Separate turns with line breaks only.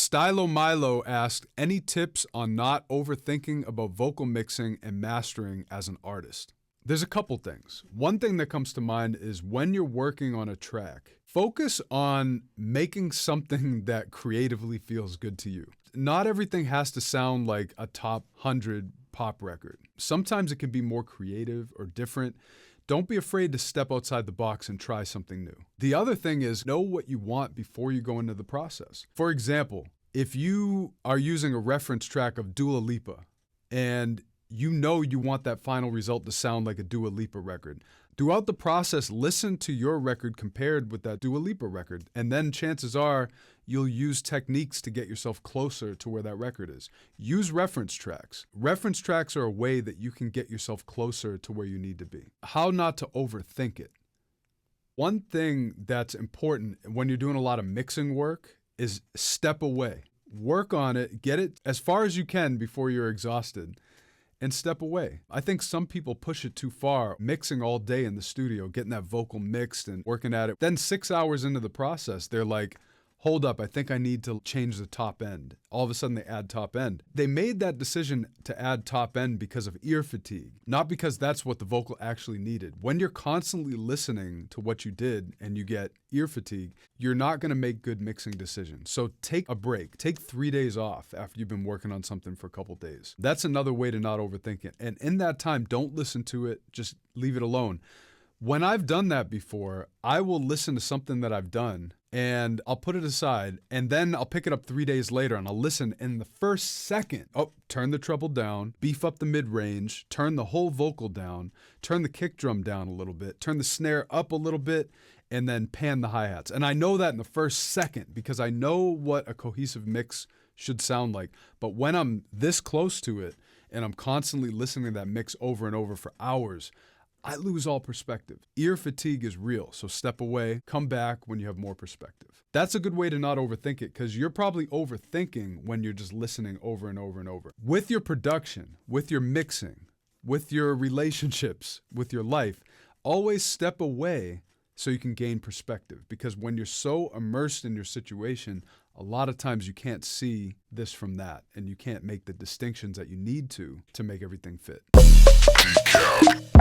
Stylo Milo asked, any tips on not overthinking about vocal mixing and mastering as an artist? There's a couple things. One thing that comes to mind is when you're working on a track, focus on making something that creatively feels good to you. Not everything has to sound like a top 100 pop record. Sometimes it can be more creative or different. Don't be afraid to step outside the box and try something new. The other thing is know what you want before you go into the process. For example, if you are using a reference track of Dua Lipa and you know you want that final result to sound like a Dua Lipa record, throughout the process, listen to your record compared with that Dua Lipa record, and then chances are you'll use techniques to get yourself closer to where that record is. Use reference tracks. Reference tracks are a way that you can get yourself closer to where you need to be. How not to overthink it. One thing that's important when you're doing a lot of mixing work is step away. Work on it, get it as far as you can before you're exhausted, and step away. I think some people push it too far, mixing all day in the studio, getting that vocal mixed and working at it. Then 6 hours into the process, they're like, hold up, I think I need to change the top end. All of a sudden they add top end. They made that decision to add top end because of ear fatigue, not because that's what the vocal actually needed. When you're constantly listening to what you did and you get ear fatigue, you're not gonna make good mixing decisions. So take a break, take 3 days off after you've been working on something for a couple days. That's another way to not overthink it. And in that time, don't listen to it, just leave it alone. When I've done that before, I will listen to something that I've done and I'll put it aside and then I'll pick it up 3 days later and I'll listen in the first second. Oh, turn the treble down, beef up the mid-range, turn the whole vocal down, turn the kick drum down a little bit, turn the snare up a little bit, and then pan the hi-hats. And I know that in the first second because I know what a cohesive mix should sound like. But when I'm this close to it and I'm constantly listening to that mix over and over for hours, I lose all perspective. Ear fatigue is real, so step away, come back when you have more perspective. That's a good way to not overthink it because you're probably overthinking when you're just listening over and over and over. With your production, with your mixing, with your relationships, with your life, always step away so you can gain perspective because when you're so immersed in your situation, a lot of times you can't see this from that and you can't make the distinctions that you need to make everything fit. DECAP.